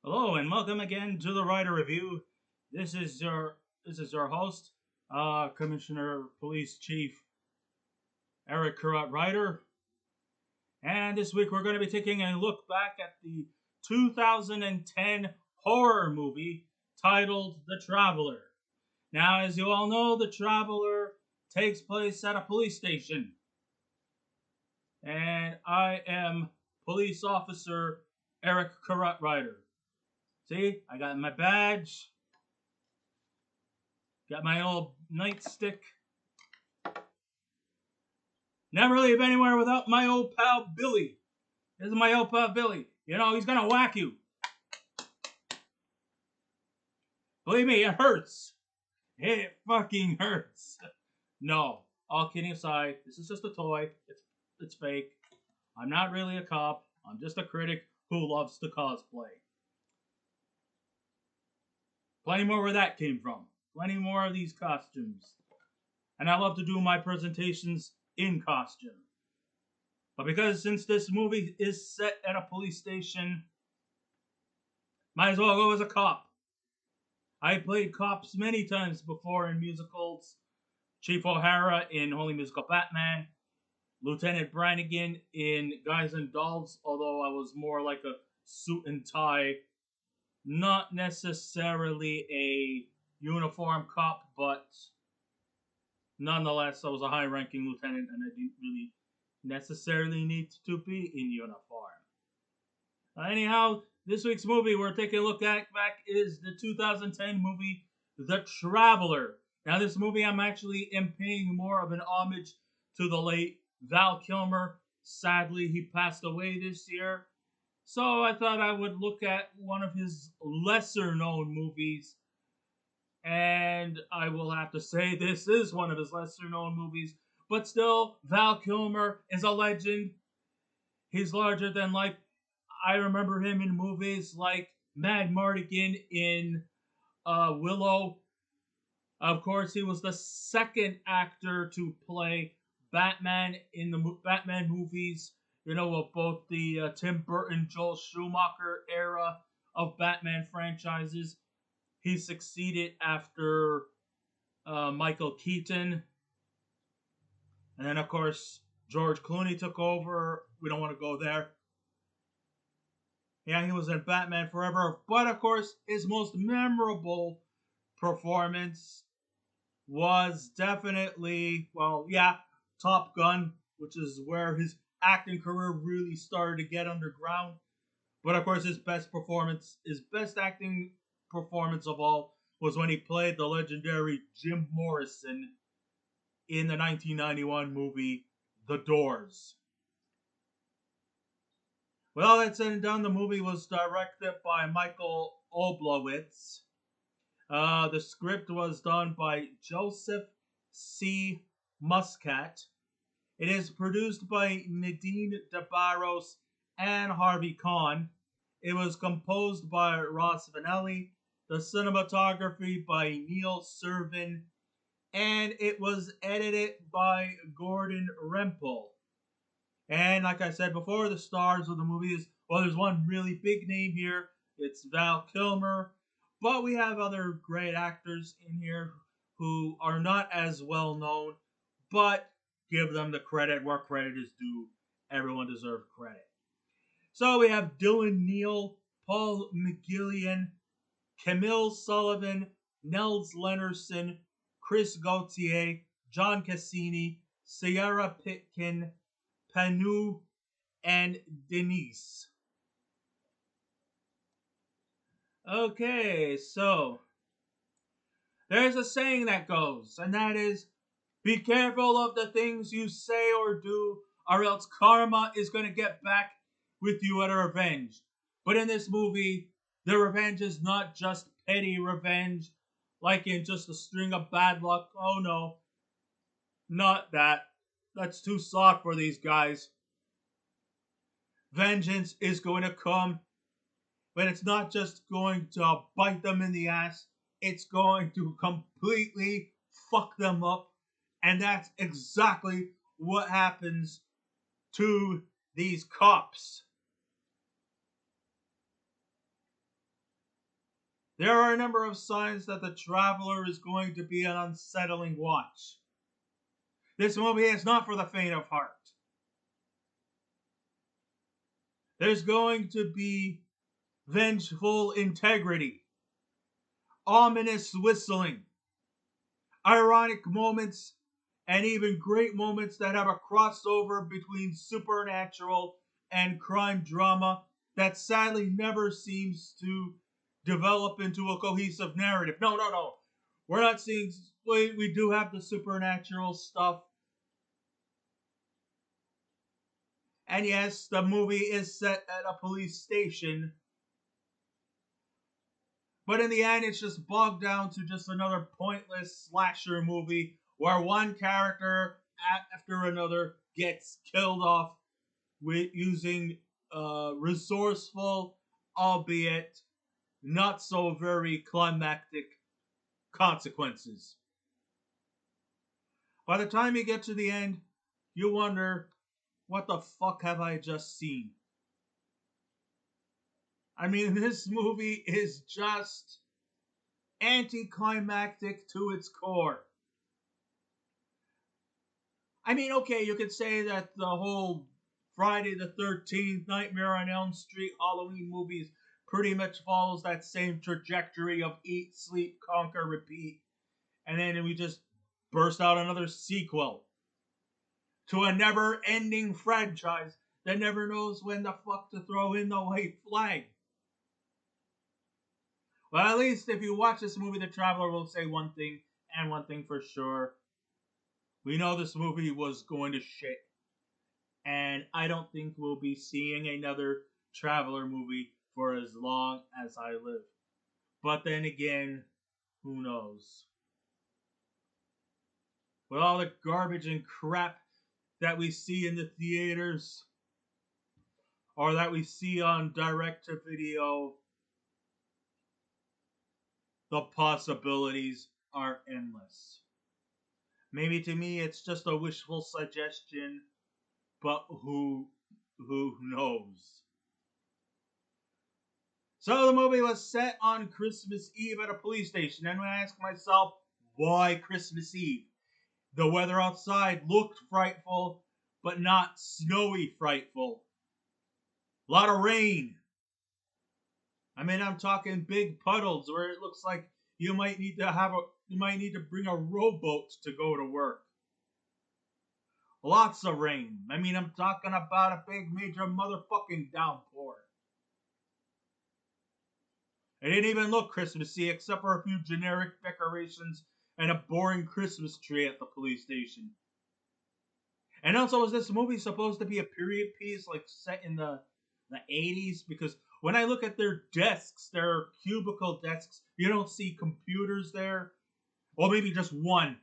Hello and welcome again to the Writer Review. This is your host, Commissioner Police Chief Eric Currat Ryder, and this week we're going to be taking a look back at the 2010 horror movie titled The Traveler. Now, as you all know, The Traveler takes place at a police station, and I am Police Officer Eric Currat Ryder. See, I got my badge. Got my old nightstick. Never leave anywhere without my old pal Billy. This is my old pal Billy. You know, he's gonna whack you. Believe me, it hurts. It fucking hurts. No, all kidding aside, this is just a toy. It's fake. I'm not really a cop. I'm just a critic who loves to cosplay. Plenty more where that came from. Plenty more of these costumes. And I love to do my presentations in costume. But because since this movie is set at a police station, might as well go as a cop. I played cops many times before in musicals. Chief O'Hara in Holy Musical Batman, Lieutenant Brannigan in Guys and Dolls, although I was more like a suit and tie, not necessarily a uniform cop, but nonetheless, I was a high-ranking lieutenant, and I didn't really necessarily need to be in uniform. Anyhow, this week's movie we're taking a look at back is the 2010 movie The Traveler. Now, this movie I'm actually am paying more of an homage to the late Val Kilmer. Sadly, he passed away this year. So I thought I would look at one of his lesser known movies. And I will have to say this is one of his lesser known movies. But still, Val Kilmer is a legend. He's larger than life. I remember him in movies like Mad Mardigan in Willow. Of course, he was the second actor to play Batman in the Batman movies, of both the Tim Burton, Joel Schumacher era of Batman franchises. He succeeded after Michael Keaton. And then, of course, George Clooney took over. We don't want to go there. Yeah, he was in Batman Forever. But, of course, his most memorable performance was definitely, Top Gun, which is where his acting career really started to get underground. But, of course, his best acting performance of all was when he played the legendary Jim Morrison in the 1991 movie The Doors. With all that said and done, the movie was directed by Michael Oblowitz. The script was done by Joseph C. Muscat. It is produced by Nadine DeBarros and Harvey Kahn. It was composed by Ross Vanelli, the cinematography by Neal Sullivan, and it was edited by Gordon Rempel. And like I said before, the stars of the movie there's one really big name here. It's Val Kilmer. But we have other great actors in here who are not as well known, but give them the credit where credit is due. Everyone deserves credit. So we have Dylan Neal, Paul McGuillion, Camille Sullivan, Nels Lennarson, Chris Gauthier, John Cassini, Sierra Pitkin, Panou, and Denyc. Okay, so there's a saying that goes, and that is, be careful of the things you say or do, or else karma is going to get back with you at a revenge. But in this movie, the revenge is not just petty revenge, like in just a string of bad luck. Oh no, not that. That's too soft for these guys. Vengeance is going to come, but it's not just going to bite them in the ass, it's going to completely fuck them up. And that's exactly what happens to these cops. There are a number of signs that the traveler is going to be an unsettling watch. This movie is not for the faint of heart. There's going to be vengeful integrity, ominous whistling, ironic moments, and even great moments that have a crossover between supernatural and crime drama that sadly never seems to develop into a cohesive narrative. No, no, no. We're not seeing. We do have the supernatural stuff. And yes, the movie is set at a police station. But in the end, it's just bogged down to just another pointless slasher movie where one character after another gets killed off with using resourceful, albeit not so very climactic consequences. By the time you get to the end, you wonder, what the fuck have I just seen? I mean, this movie is just anticlimactic to its core. I mean, okay, you could say that the whole Friday the 13th, Nightmare on Elm Street, Halloween movies pretty much follows that same trajectory of eat, sleep, conquer, repeat. And then we just burst out another sequel to a never ending franchise that never knows when the fuck to throw in the white flag. Well, at least if you watch this movie, the Traveler will say one thing, and one thing for sure. We know this movie was going to shit. And I don't think we'll be seeing another Traveler movie for as long as I live. But then again, who knows? With all the garbage and crap that we see in the theaters, or that we see on direct to video, the possibilities are endless. Maybe to me it's just a wishful suggestion, but who knows? So the movie was set on Christmas Eve at a police station, and I ask myself, why Christmas Eve? The weather outside looked frightful, but not snowy frightful. A lot of rain. I mean, I'm talking big puddles where it looks like you might need to bring a rowboat to go to work. Lots of rain. I mean, I'm talking about a big major motherfucking downpour. It didn't even look Christmassy except for a few generic decorations and a boring Christmas tree at the police station. And also, is this movie supposed to be a period piece, like set in the 80s? Because when I look at their desks, their cubicle desks, you don't see computers there. Or maybe just one.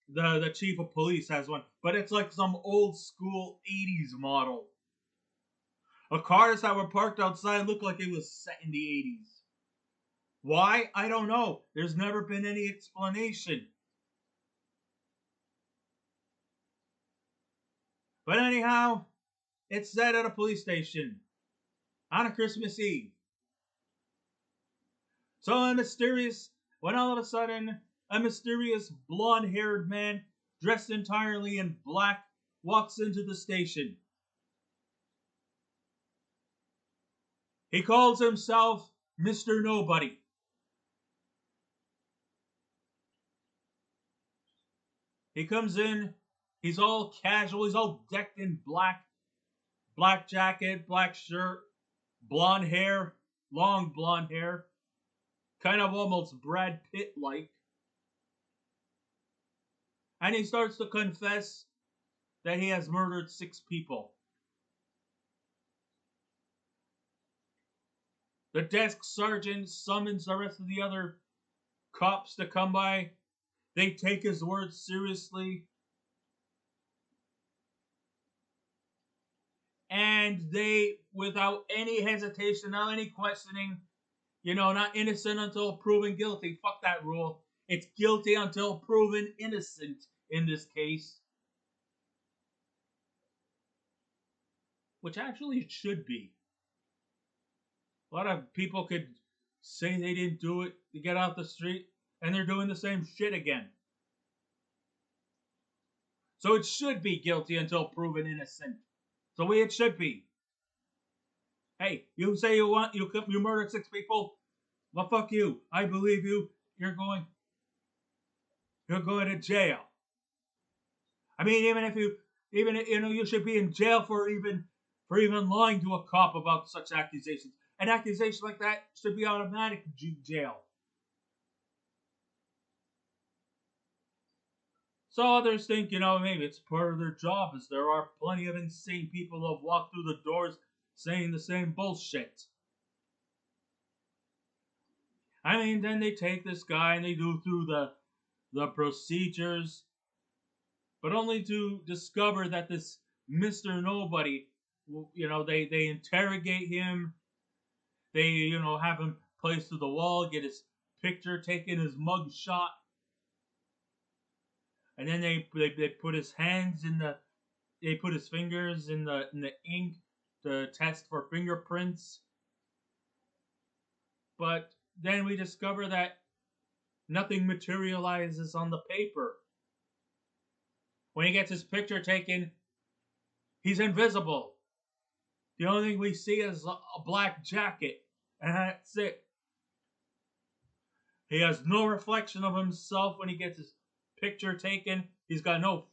The chief of police has one. But it's like some old school 80s model. The cars that were parked outside looked like it was set in the 80s. Why? I don't know. There's never been any explanation. But anyhow, it's set at a police station on a Christmas Eve. So when all of a sudden, a mysterious blonde-haired man dressed entirely in black walks into the station. He calls himself Mr. Nobody. He comes in, he's all casual, he's all decked in black. Black jacket, black shirt, blonde hair, long blonde hair. Kind of almost Brad Pitt like. And he starts to confess that he has murdered 6 people. The desk sergeant summons the rest of the other cops to come by. They take his words seriously. And they, without any hesitation, not any questioning, not innocent until proven guilty. Fuck that rule. It's guilty until proven innocent in this case. Which actually it should be. A lot of people could say they didn't do it, they get out the street, and they're doing the same shit again. So it should be guilty until proven innocent. It's the way it should be. Hey, you say you murdered 6 people? Well, fuck you. I believe you. You're going to jail. I mean, even you should be in jail for even lying to a cop about such accusations. An accusation like that should be automatic jail. So others think, maybe it's part of their job, as there are plenty of insane people who have walked through the doors saying the same bullshit. I mean, then they take this guy and they go through the procedures, but only to discover that this Mr. Nobody, they interrogate him, they, have him placed to the wall, get his picture taken, his mug shot, and then they put his hands they put his fingers in the ink to test for fingerprints. But then we discover that nothing materializes on the paper. When he gets his picture taken, he's invisible. The only thing we see is a black jacket, and that's it. He has no reflection of himself when he gets his picture taken. He's got no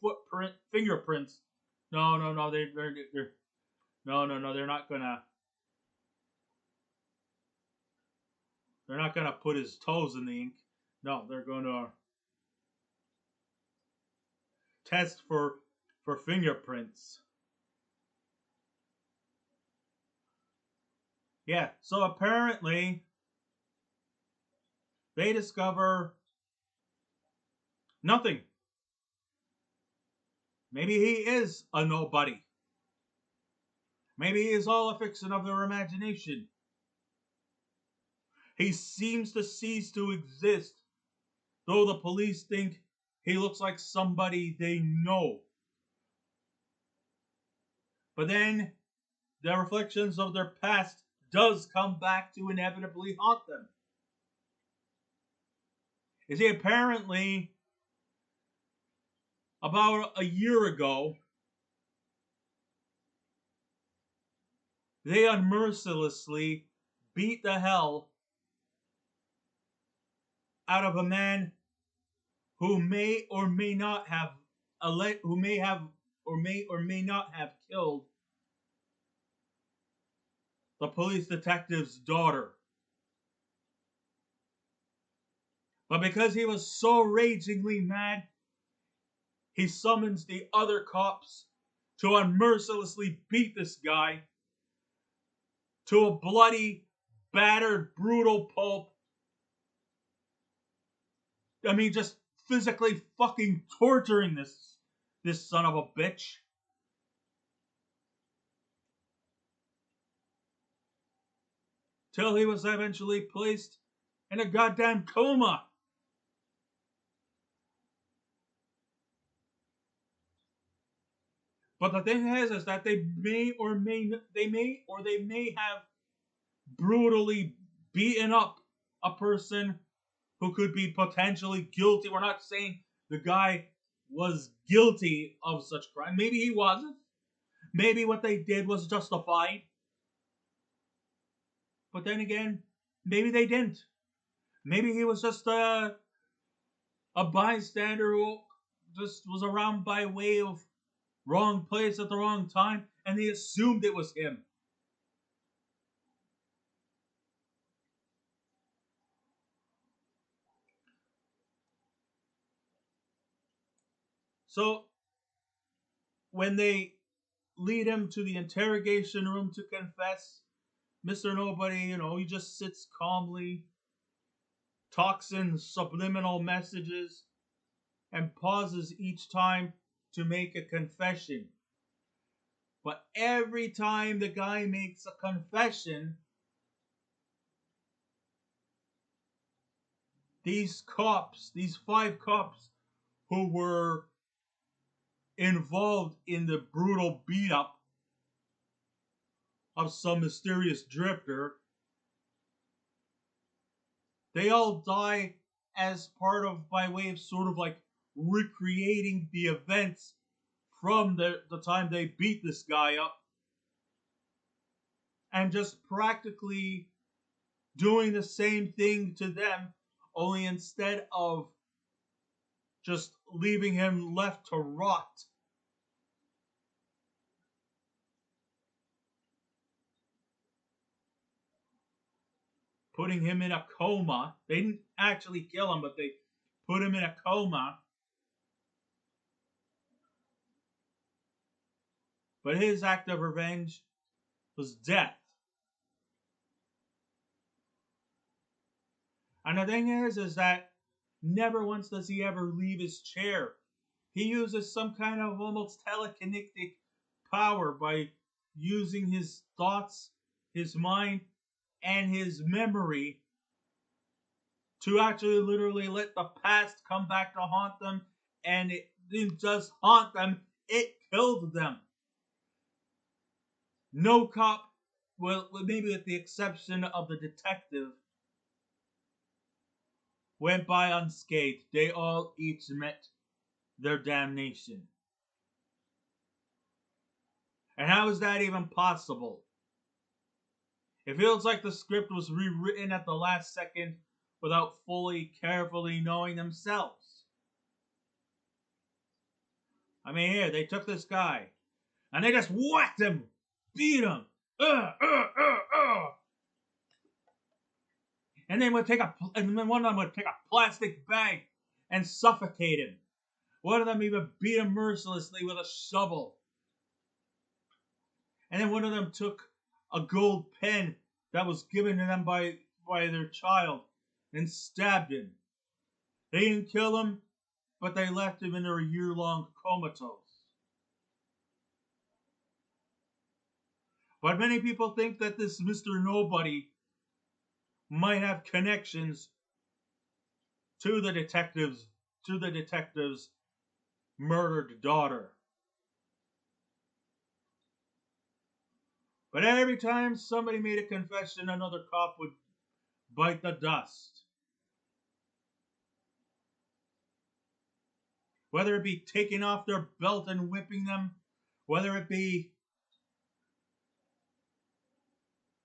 fingerprints. No, they're not gonna. They're not gonna put his toes in the ink. No, they're gonna test for fingerprints. Yeah, so apparently they discover nothing. Maybe he is a nobody. Maybe he is all a fiction of their imagination. He seems to cease to exist, though the police think he looks like somebody they know. But then the reflections of their past does come back to inevitably haunt them. You see, apparently, about a year ago, they unmercilessly beat the hell out of a man who may or may not have killed the police detective's daughter. But because he was so ragingly mad, he summons the other cops to unmercilessly beat this guy to a bloody, battered, brutal pulp. I mean, just physically fucking torturing this son of a bitch. Till he was eventually placed in a goddamn coma. But the thing is that they may have brutally beaten up a person who could be potentially guilty. We're not saying the guy was guilty of such crime. Maybe he wasn't. Maybe what they did was justified. But then again, maybe they didn't. Maybe he was just a bystander who just was around by way of wrong place at the wrong time, and they assumed it was him. So, when they lead him to the interrogation room to confess, Mr. Nobody, he just sits calmly, talks in subliminal messages, and pauses each time to make a confession. But every time the guy makes a confession, these 5 cops who were involved in the brutal beat up of some mysterious drifter, They all die as part of, by way of sort of like recreating the events from the time they beat this guy up and just practically doing the same thing to them, only instead of just leaving him left to rot, putting him in a coma. They didn't actually kill him, but they put him in a coma. But his act of revenge was death. And the thing is that never once does he ever leave his chair. He uses some kind of almost telekinetic power by using his thoughts, his mind, and his memory to actually literally let the past come back to haunt them. And it didn't just haunt them, it killed them. No cop, well, maybe with the exception of the detective, went by unscathed. They all each met their damnation. And how is that even possible? It feels like the script was rewritten at the last second without fully, carefully knowing themselves. I mean, here, they took this guy, and they just whacked him, beat him, and then one of them would take a plastic bag and suffocate him. One of them even beat him mercilessly with a shovel. And then one of them took a gold pen that was given to them by their child and stabbed him. They didn't kill him, but they left him in a year-long comatose. But many people think that this Mr. Nobody might have connections to the detective's murdered daughter. But every time somebody made a confession, another cop would bite the dust. Whether it be taking off their belt and whipping them, whether it be,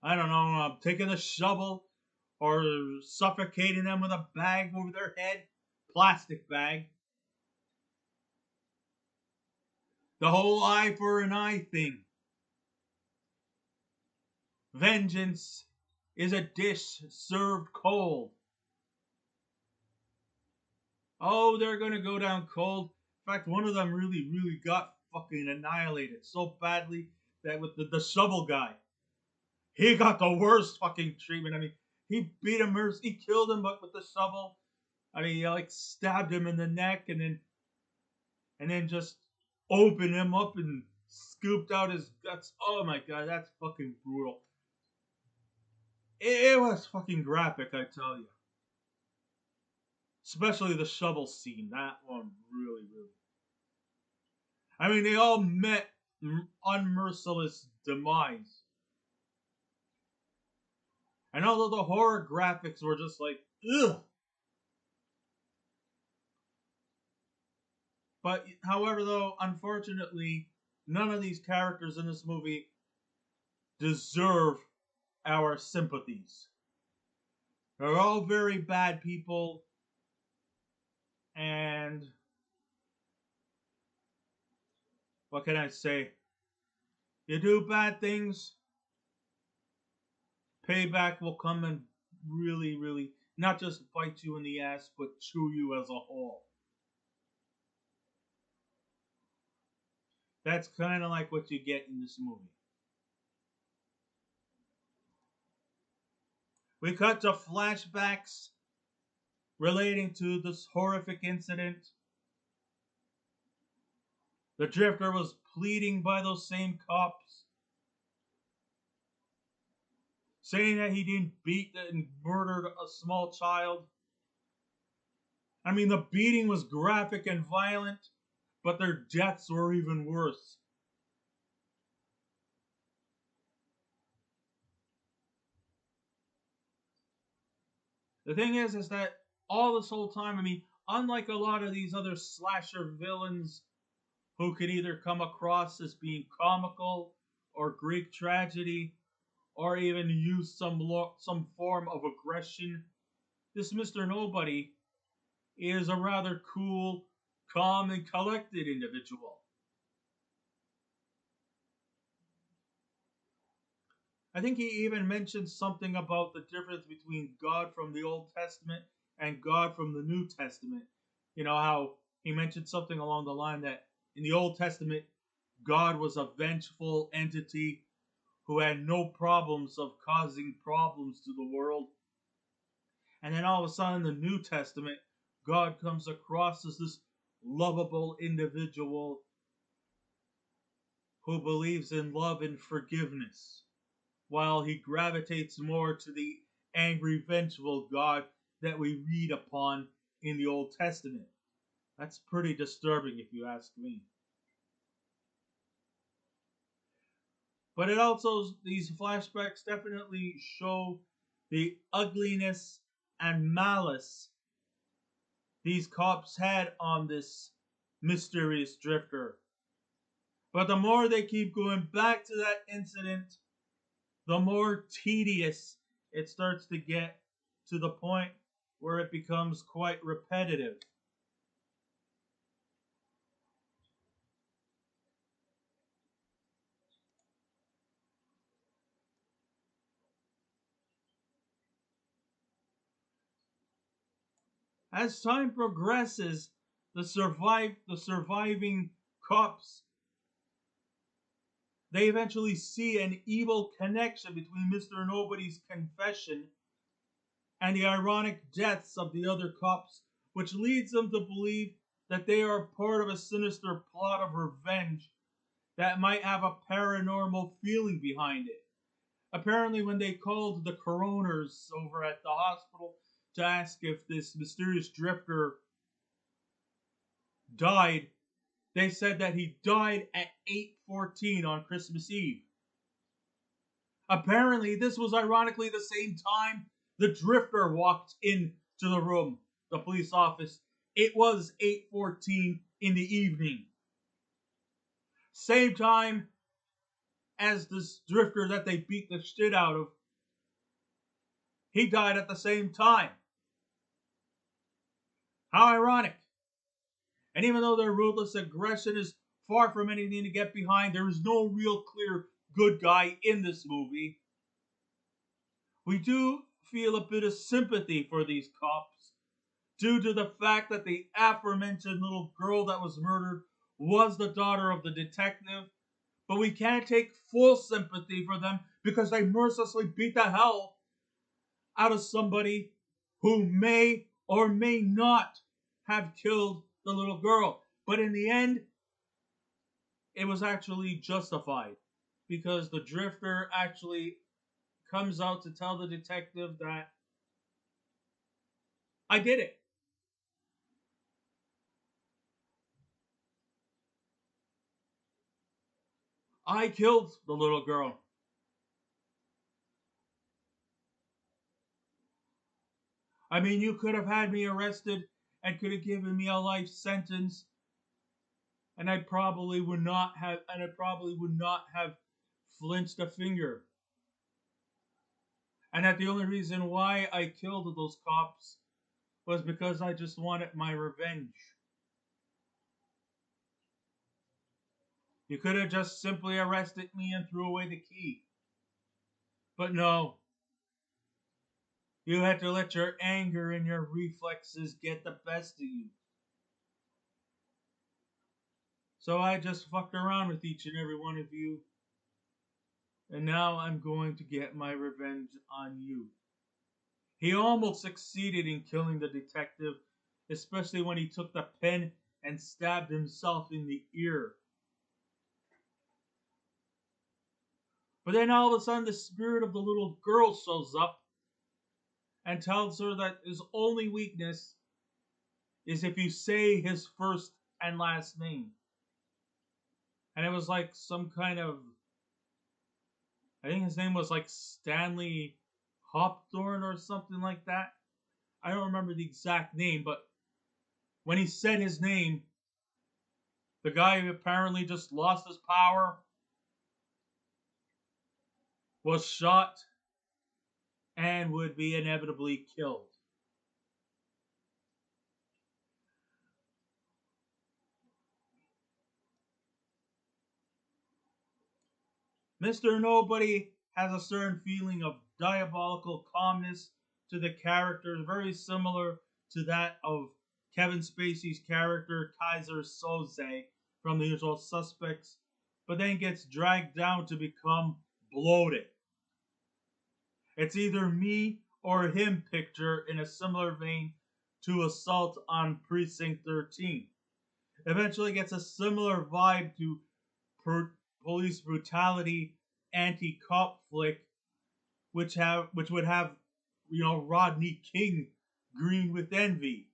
I don't know, taking a shovel or suffocating them with a bag over their head, plastic bag. The whole eye for an eye thing. Vengeance is a dish served cold. Oh, they're going to go down cold. In fact, one of them really, really got fucking annihilated so badly that with the shovel guy, he got the worst fucking treatment. I mean, he beat him, he killed him, but with the shovel, I mean, he like stabbed him in the neck and then just opened him up and scooped out his guts. Oh my god, that's fucking brutal. It was fucking graphic, I tell you. Especially the shovel scene. That one really, really. I mean, they all met unmerciless demise. And although the horror graphics were just like, ugh. But, however, though, unfortunately, none of these characters in this movie deserve our sympathies. They're all very bad people. And what can I say? You do bad things, payback will come and really, really not just bite you in the ass, but chew you as a whole. That's kind of like what you get in this movie. We cut to flashbacks relating to this horrific incident. The drifter was pleading by those same cops, saying that he didn't beat and murdered a small child. I mean, the beating was graphic and violent, but their deaths were even worse. The thing is that all this whole time, I mean, unlike a lot of these other slasher villains who could either come across as being comical or Greek tragedy or even use some form of aggression, this Mr. Nobody is a rather cool, calm, and collected individual. I think he even mentioned something about the difference between God from the Old Testament and God from the New Testament. You know, how he mentioned something along the line that in the Old Testament, God was a vengeful entity who had no problems of causing problems to the world. And then all of a sudden, in the New Testament, God comes across as this lovable individual who believes in love and forgiveness, while he gravitates more to the angry, vengeful God that we read upon in the Old Testament. That's pretty disturbing, if you ask me. But it also, these flashbacks definitely show the ugliness and malice these cops had on this mysterious drifter. But the more they keep going back to that incident, the more tedious it starts to get, to the point where it becomes quite repetitive. As time progresses, the surviving cops, they eventually see an evil connection between Mr. Nobody's confession and the ironic deaths of the other cops, which leads them to believe that they are part of a sinister plot of revenge that might have a paranormal feeling behind it. Apparently, when they called the coroners over at the hospital to ask if this mysterious drifter died, they said that he died at 8:14 on Christmas Eve. Apparently, this was ironically the same time the drifter walked into the room, the police office. It was 8:14 in the evening. Same time as this drifter that they beat the shit out of. He died at the same time. How ironic. And even though their ruthless aggression is far from anything to get behind, there is no real clear good guy in this movie. We do feel a bit of sympathy for these cops due to the fact that the aforementioned little girl that was murdered was the daughter of the detective, but we can't take full sympathy for them because they mercilessly beat the hell out of somebody who may or may not have killed the little girl. But in the end, it was actually justified because the drifter actually comes out to tell the detective that I did it. I killed the little girl. I mean, you could have had me arrested and could have given me a life sentence, and I probably would not have flinched a finger. And that the only reason why I killed those cops was because I just wanted my revenge. You could have just simply arrested me and threw away the key. But no, you had to let your anger and your reflexes get the best of you. So I just fucked around with each and every one of you, and now I'm going to get my revenge on you. He almost succeeded in killing the detective, especially when he took the pen and stabbed himself in the ear. But then all of a sudden, the spirit of the little girl shows up and tells her that his only weakness is if you say his first and last name. And it was like some kind of, I think his name was like Stanley Hopthorne or something like that. I don't remember the exact name, but when he said his name, the guy who apparently just lost his power was shot and would be inevitably killed. Mr. Nobody has a certain feeling of diabolical calmness to the character, very similar to that of Kevin Spacey's character, Kaiser Soze, from The Usual Suspects, but then gets dragged down to become bloated. It's either me or him picture in a similar vein to Assault on Precinct 13. Eventually gets a similar vibe to police brutality anti-cop flick, which would have Rodney King green with envy,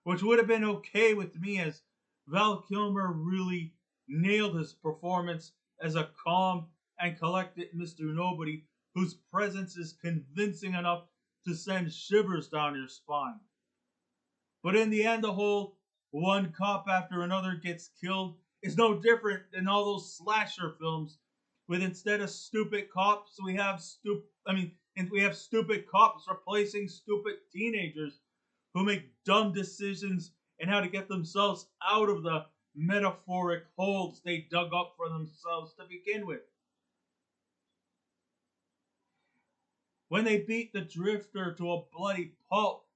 which would have been okay with me as Val Kilmer really nailed his performance as a calm and collected Mr. Nobody whose presence is convincing enough to send shivers down your spine. But in the end, the whole one cop after another gets killed is no different than all those slasher films. With instead of stupid cops, we have stupid cops replacing stupid teenagers who make dumb decisions and how to get themselves out of the metaphoric holes they dug up for themselves to begin with. When they beat the drifter to a bloody pulp,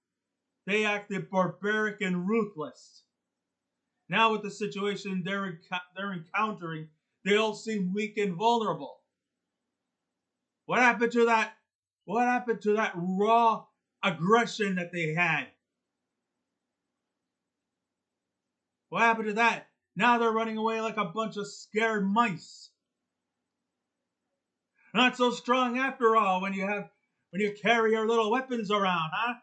they acted barbaric and ruthless. Now, with the situation they're encountering, they all seem weak and vulnerable. What happened to that? What happened to that raw aggression that they had? What happened to that? Now they're running away like a bunch of scared mice. Not so strong after all when you carry your little weapons around, huh?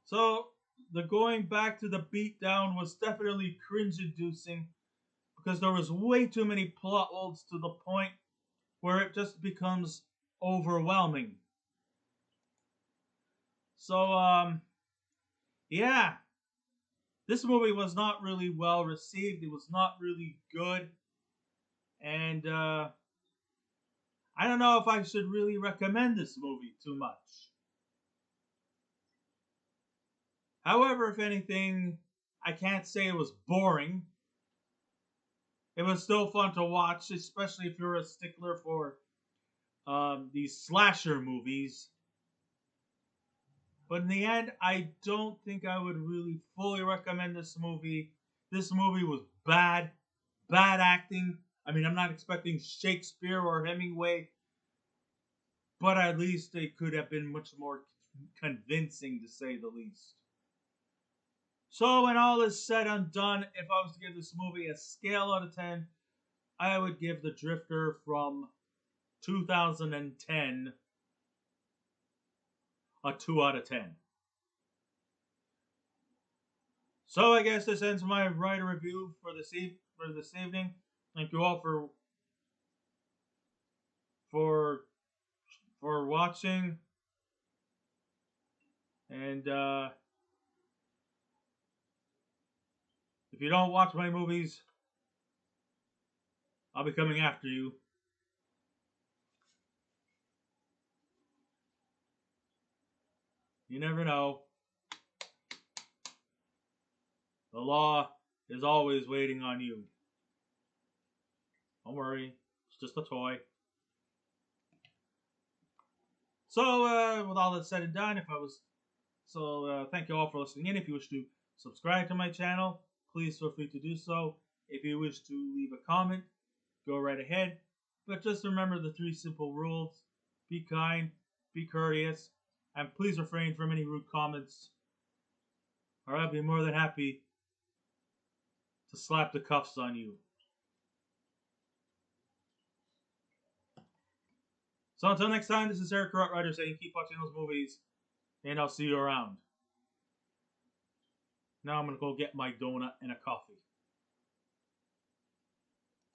So the going back to the beatdown was definitely cringe-inducing because there was way too many plot holes to the point where it just becomes overwhelming. So yeah, this movie was not really well received. It was not really good, and I don't know if I should really recommend this movie too much. However, if anything, I can't say it was boring. It was still fun to watch, especially if you're a stickler for these slasher movies. But in the end, I don't think I would really fully recommend this movie. This movie was bad, bad acting. I mean, I'm not expecting Shakespeare or Hemingway, but at least they could have been much more convincing, to say the least. So, when all is said and done, if I was to give this movie a scale out of 10, I would give The Drifter from 2010 a 2 out of 10. So I guess this ends my writer review for this evening. Thank you all for for watching, and if you don't watch my movies, I'll be coming after you. You never know. The law is always waiting on you. Don't worry, it's just a toy. So, with all that said and done, thank you all for listening in. If you wish to subscribe to my channel, please feel free to do so. If you wish to leave a comment, go right ahead. But just remember the 3 simple rules: be kind, be courteous, and please refrain from any rude comments, or I'll be more than happy to slap the cuffs on you. So until next time, this is Eric Rider saying keep watching those movies, and I'll see you around. Now I'm gonna go get my donut and a coffee.